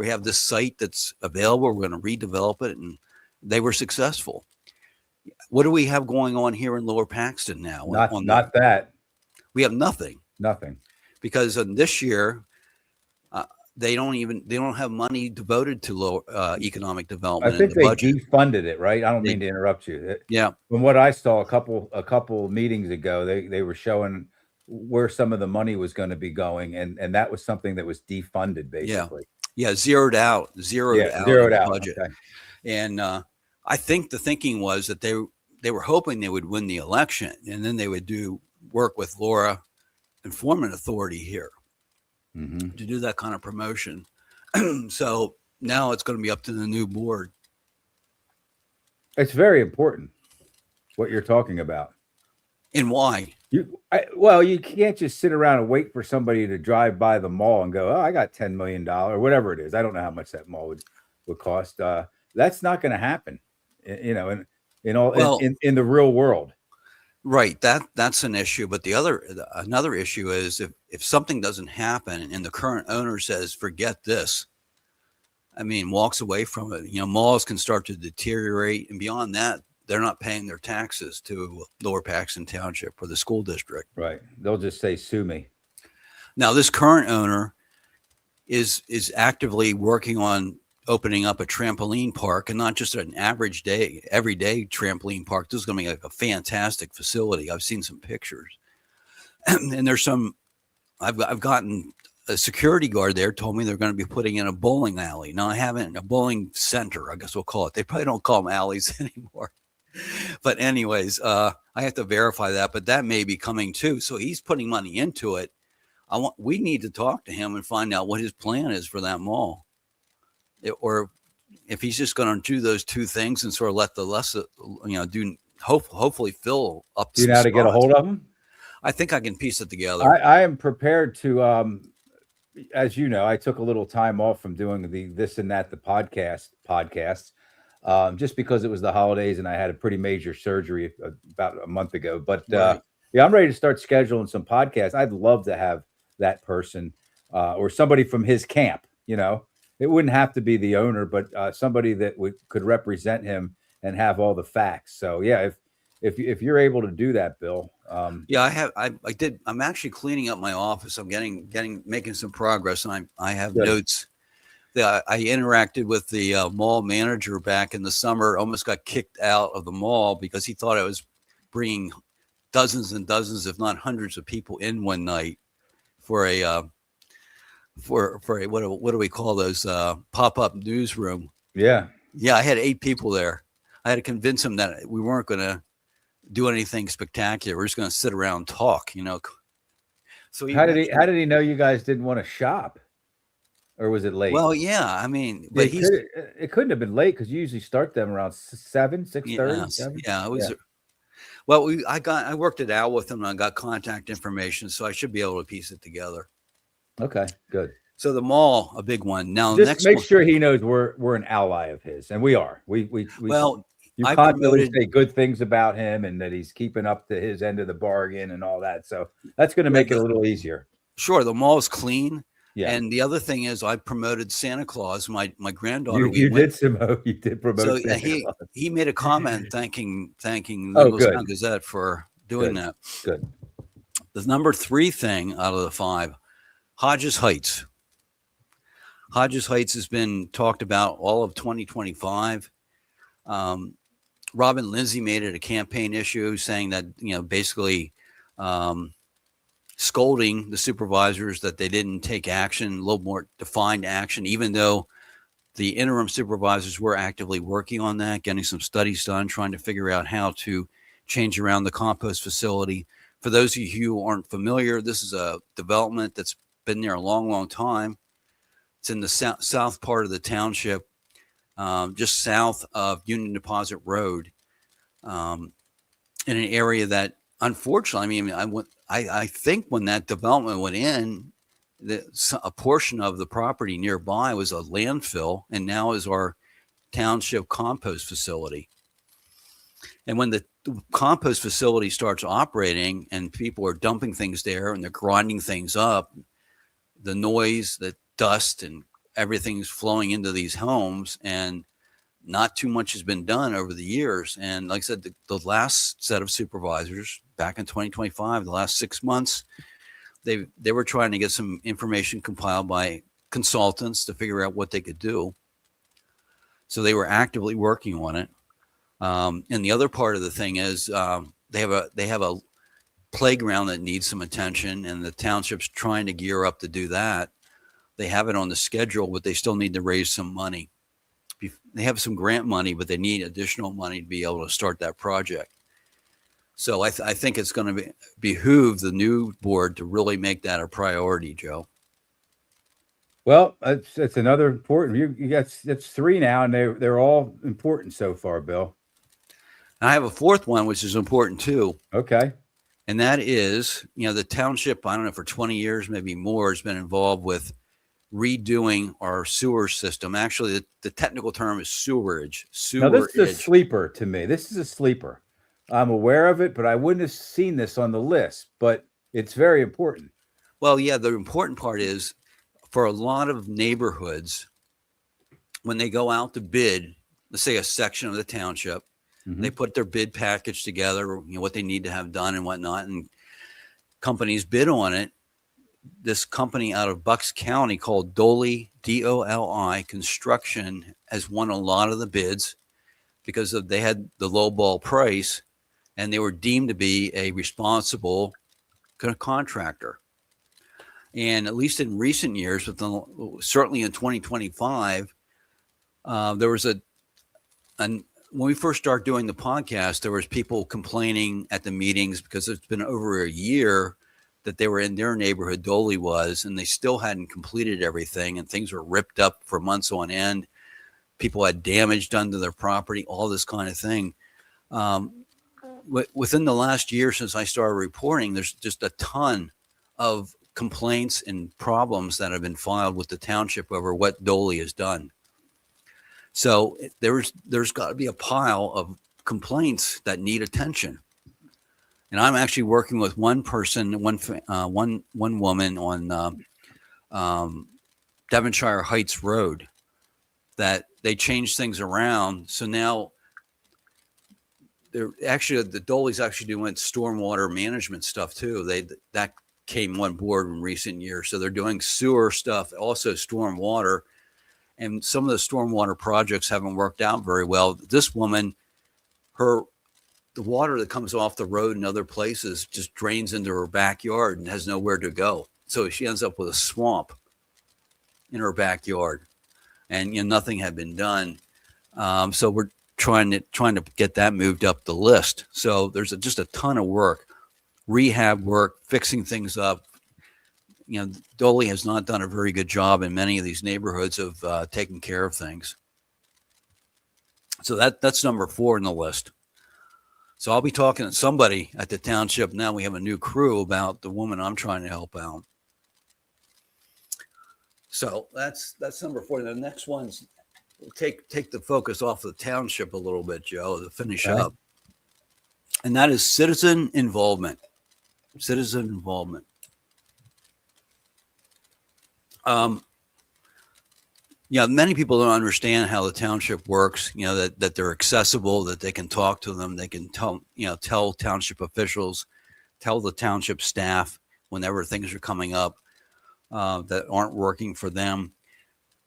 have this site that's available. We're going to redevelop it. And they were successful. What do we have going on here in Lower Paxton now? Not that. We have nothing. Nothing. Because this year, they don't have money devoted to low economic development. I think in the budget. defunded it, right? I don't mean to interrupt you. Yeah. From what I saw a couple meetings ago, they were showing where some of the money was going to be going, and that was something that was defunded, basically. Yeah, zeroed out the budget. Okay. And I think the thinking was that they were hoping they would win the election, and then they would work with Laura and form an authority here. Mm-hmm. To do that kind of promotion. So now it's going to be up to the new board. It's very important what you're talking about. And why? You can't just sit around and wait for somebody to drive by the mall and go, oh, I got $10 million or whatever it is. I don't know how much that mall would cost. That's not going to happen, in the real world. Right. That's an issue. But another issue is if something doesn't happen and the current owner says, forget this, walks away from it, malls can start to deteriorate. And beyond that, they're not paying their taxes to Lower Paxton Township or the school district. Right. They'll just say, sue me. Now, this current owner is actively working on opening up a trampoline park, and not just an everyday trampoline park. This is going to be like a fantastic facility. I've seen some pictures, and there's I've gotten a security guard there told me they're going to be putting in a bowling alley. Now I haven't, a bowling center, I guess we'll call it. They probably don't call them alleys anymore. But anyways, I have to verify that, but that may be coming too. So he's putting money into it. We need to talk to him and find out what his plan is for that mall. Or if he's just going to do those two things and sort of let the less, hopefully fill up. Do you know how to get a hold of him? I think I can piece it together. I am prepared to, as you know, I took a little time off from doing the This and That, the podcasts, just because it was the holidays and I had a pretty major surgery about a month ago. But right. I'm ready to start scheduling some podcasts. I'd love to have that person or somebody from his camp, It wouldn't have to be the owner, but somebody that could represent him and have all the facts. So yeah, if you're able to do that, Bill. I did. I'm actually cleaning up my office. I'm making some progress, and I have Good. notes. I interacted with the mall manager back in the summer. Almost got kicked out of the mall because he thought I was bringing dozens and dozens, if not hundreds, of people in one night for a. For what do we call those pop-up newsroom? Yeah, I had 8 people there. I had to convince him that we weren't going to do anything spectacular. We're just going to sit around and talk, So how did he know you guys didn't want to shop, or was it late? Well, yeah, but it couldn't have been late because you usually start them around 6:30. Yeah, it was. Yeah. Well, I worked it out with him and I got contact information, so I should be able to piece it together. Okay, good. So the mall, a big one. Now, just make sure he knows we're an ally of his, and we are. You constantly say good things about him, and that he's keeping up to his end of the bargain and all that. So that's going to make it a little easier. Sure, the mall is clean. Yeah. And the other thing is, I promoted Santa Claus. My granddaughter. You did promote. So Santa Claus. he made a comment thanking Linglestown Gazette for doing Good. that. Good. The number 3 thing out of the 5, Hodges Heights. Hodges Heights has been talked about all of 2025. Robin Lindsay made it a campaign issue, saying that, basically scolding the supervisors that they didn't take action, a little more defined action, even though the interim supervisors were actively working on that, getting some studies done, trying to figure out how to change around the compost facility. For those of you who aren't familiar, this is a development that's been there a long, long time. It's in the south part of the township, just south of Union Deposit Road, in an area that, unfortunately, I think when that development went in, a portion of the property nearby was a landfill, and now is our township compost facility. And when the compost facility starts operating and people are dumping things there and they're grinding things up, the noise, the dust, and everything's flowing into these homes, and not too much has been done over the years. And like I said, the last set of supervisors back in 2025, the last 6 months, they were trying to get some information compiled by consultants to figure out what they could do. So they were actively working on it. And the other part of the thing is they have a playground that needs some attention, and the township's trying to gear up to do that. They have it on the schedule, but they still need to raise some money. They have some grant money, but they need additional money to be able to start that project. So I think it's going to behoove the new board to really make that a priority, Joe. Well, that's another important. You got that's 3 now, and they're all important so far, Bill. And I have a 4th one, which is important too. Okay. And that is, the township, I don't know, for 20 years, maybe more, has been involved with redoing our sewer system. Actually, the technical term is sewerage. Now, this is a sleeper to me. This is a sleeper. I'm aware of it, but I wouldn't have seen this on the list, but it's very important. Well, yeah, the important part is for a lot of neighborhoods, when they go out to bid, let's say a section of the township, they put their bid package together, what they need to have done and whatnot, and companies bid on it. This company out of Bucks County called Doli, D-O-L-I Construction, has won a lot of the bids because they had the low ball price, and they were deemed to be a responsible contractor. And at least in recent years, certainly in 2025, there was when we first started doing the podcast, there was people complaining at the meetings because it's been over a year that they were in their neighborhood, Dolly was, and they still hadn't completed everything, and things were ripped up for months on end. People had damage done to their property, all this kind of thing. Within the last year since I started reporting, there's just a ton of complaints and problems that have been filed with the township over what Dolly has done. So there's got to be a pile of complaints that need attention. And I'm actually working with one person, one woman on Devonshire Heights Road, that they changed things around. So now the Dolly's actually doing stormwater management stuff too. That came on board in recent years. So they're doing sewer stuff, also stormwater. And some of the stormwater projects haven't worked out very well. This woman, the water that comes off the road and other places just drains into her backyard and has nowhere to go. So she ends up with a swamp in her backyard, and nothing had been done. So we're trying to get that moved up the list. So there's just a ton of work, rehab work, fixing things up. Dolly has not done a very good job in many of these neighborhoods of taking care of things. So that's number 4 in the list. So I'll be talking to somebody at the township now. We have a new crew about the woman I'm trying to help out. So that's number 4. The next one's take the focus off the township a little bit, Joe, to finish up. And that is citizen involvement. Citizen involvement. Yeah, many people don't understand how the township works, that they're accessible, that they can talk to them, they can tell township officials, tell the township staff whenever things are coming up that aren't working for them.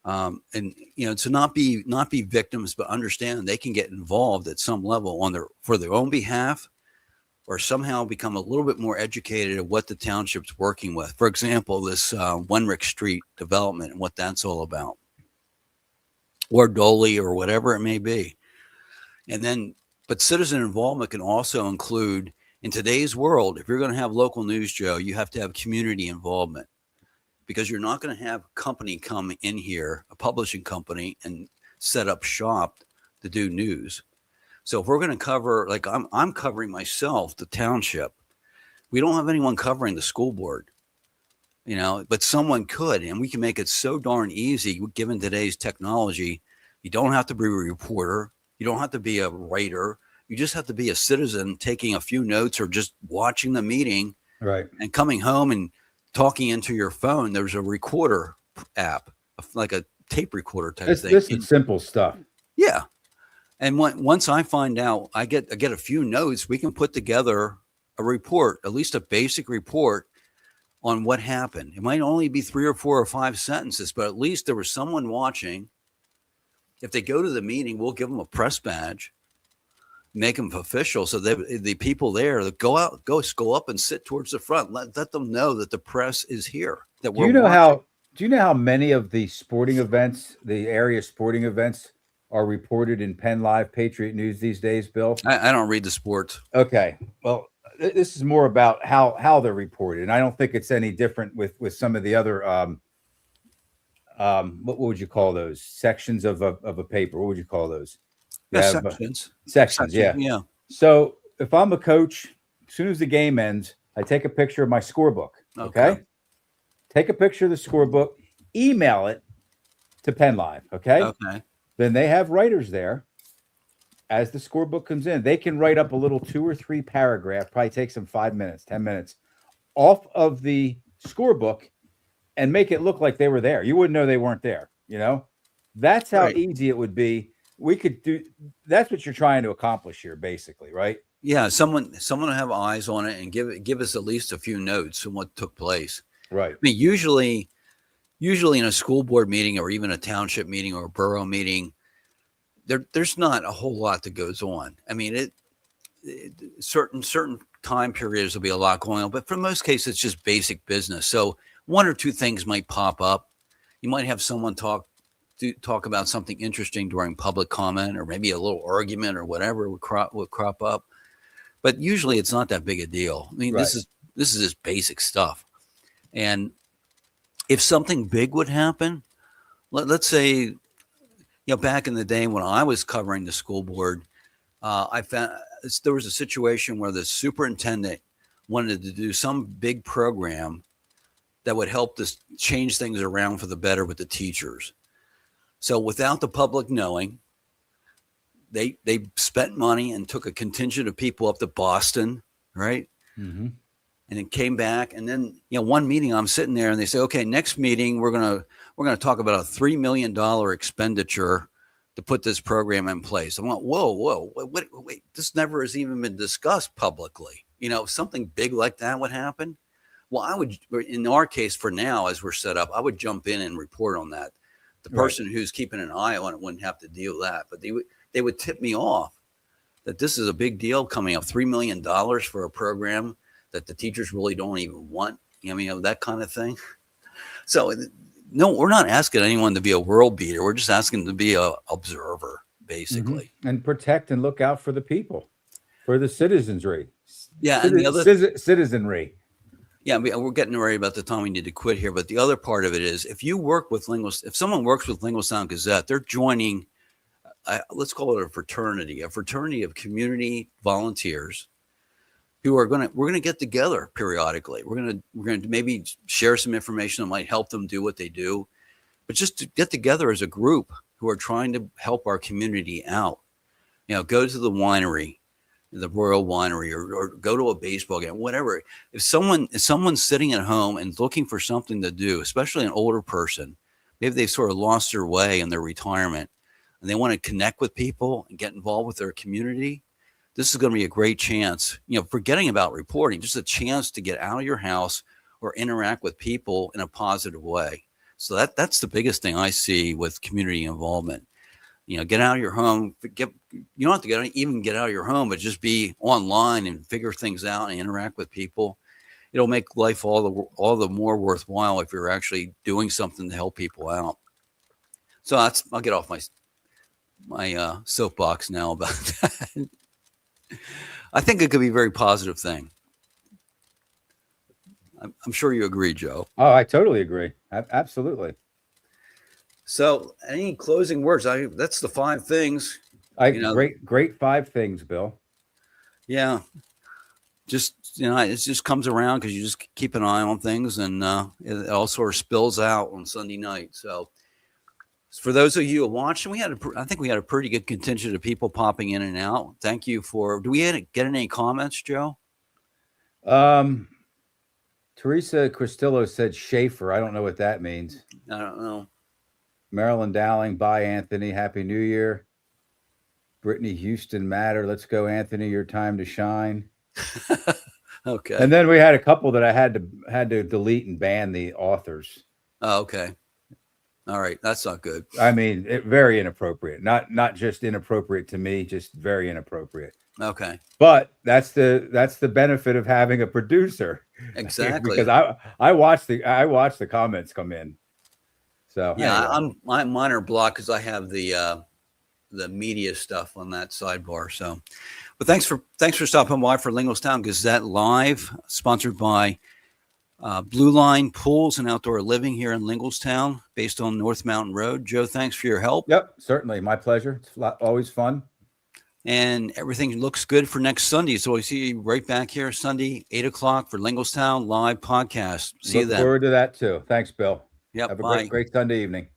And to not be victims, but understand they can get involved at some level for their own behalf, or somehow become a little bit more educated of what the township's working with. For example, this Wenrick Street development and what that's all about, or Dolly, or whatever it may be. And then, but citizen involvement can also include, in today's world, if you're going to have local news, Joe, you have to have community involvement, because you're not going to have a company come in here, a publishing company, and set up shop to do news. So if we're going to cover, like I'm covering myself, the township, we don't have anyone covering the school board, but someone could, and we can make it so darn easy given today's technology. You don't have to be a reporter. You don't have to be a writer. You just have to be a citizen taking a few notes or just watching the meeting, Right. and coming home and talking into your phone. There's a recorder app, like a tape recorder type thing. This is simple stuff. Yeah. And once I find out, I get a few notes, we can put together a report, at least a basic report on what happened. It might only be 3 or 4 or 5 sentences, but at least there was someone watching. If they go to the meeting, we'll give them a press badge, make them official, so the people there that go up and sit towards the front. Let them know that the press is here. That Do you know how many of the sporting events, the area sporting events, are reported in Penn Live Patriot News these days, Bill? I don't read the sports. Okay. Well, this is more about how they're reported. And I don't think it's any different with some of the other, what would you call those? Sections of a paper. What would you call those? Sections. Yeah. Yeah. So if I'm a coach, as soon as the game ends, I take a picture of my scorebook. Okay. Take a picture of the scorebook, email it to Penn Live. Okay. Then they have writers there. As the scorebook comes in, they can write up a little 2 or 3 paragraph, probably takes them 5 minutes, 10 minutes off of the scorebook and make it look like they were there. You wouldn't know they weren't there. That's how easy it would be. We could do. That's what you're trying to accomplish here, basically, right? Yeah. Someone will have eyes on it and give us at least a few notes on what took place. Right. I mean, usually in a school board meeting, or even a township meeting or a borough meeting, there's not a whole lot that goes on. I mean, certain time periods will be a lot going on, but for most cases, it's just basic business. So 1 or 2 things might pop up. You might have someone talk about something interesting during public comment, or maybe a little argument or whatever would crop up. But usually it's not that big a deal. I mean, this is just basic stuff. And if something big would happen, let's say, back in the day when I was covering the school board, I found there was a situation where the superintendent wanted to do some big program that would help to change things around for the better with the teachers. So without the public knowing, they spent money and took a contingent of people up to Boston, right? Mm-hmm. And it came back, and then one meeting I'm sitting there, and they say, okay, next meeting we're gonna talk about a $3 million expenditure to put this program in place. I'm like, whoa, wait, this never has even been discussed publicly. Something big like that would happen. Well, I would, in our case, for now, as we're set up, I would jump in and report on that. The person who's keeping an eye on it wouldn't have to deal with that, but they would tip me off that this is a big deal coming up, $3 million for a program that the teachers really don't even want. That kind of thing. So no, we're not asking anyone to be a world beater. We're just asking them to be a observer, basically. Mm-hmm. And protect and look out for the people, for the citizenry. Yeah. And the other citizenry. Yeah, we're getting worried about the time we need to quit here. But the other part of it is, if someone works with Linglestown Gazette, they're joining, let's call it a fraternity of community volunteers who we're going to get together periodically. We're going to maybe share some information that might help them do what they do, but just to get together as a group who are trying to help our community out. Go to the winery, the Royal Winery, or go to a baseball game, whatever. If someone's sitting at home and looking for something to do, especially an older person, maybe they've sort of lost their way in their retirement and they want to connect with people and get involved with their community, this is going to be a great chance, forgetting about reporting, just a chance to get out of your house or interact with people in a positive way. So that's the biggest thing I see with community involvement. Get out of your home. You don't have to even get out of your home, but just be online and figure things out and interact with people. It'll make life all the more worthwhile if you're actually doing something to help people out. So I'll get off my soapbox now about that. I think it could be a very positive thing. I'm sure you agree, Joe. Oh, I totally agree. Absolutely. So, any closing words? That's the 5 things. Great 5 things, Bill. Yeah. Just, it just comes around because you just keep an eye on things, and it all sort of spills out on Sunday night. So, for those of you who watched, I think we had a pretty good contingent of people popping in and out. Thank you do we get any comments, Joe? Teresa Cristillo said Schaefer. I don't know what that means. I don't know. Marilyn Dowling, bye, Anthony. Happy New Year. Brittany Houston Matter. Let's go, Anthony. Your time to shine. Okay. And then we had a couple that I had to delete and ban the authors. Oh, okay. All right. That's not good. I mean, very inappropriate. Not just inappropriate to me, just very inappropriate. Okay. But that's the benefit of having a producer. Exactly. Because I watch the comments come in. So yeah, anyway. Mine are blocked because I have the media stuff on that sidebar. So, but thanks for stopping by for Linglestown Gazette Live, sponsored by Blue Line Pools and Outdoor Living here in Linglestown, based on North Mountain Road. Joe, thanks for your help. Yep, certainly, my pleasure. It's always fun. And everything looks good for next Sunday. So we'll see you right back here Sunday, 8:00 for Linglestown Live Podcast. See you then. Look forward to that too. Thanks, Bill. Yep. Have a bye. great Sunday evening.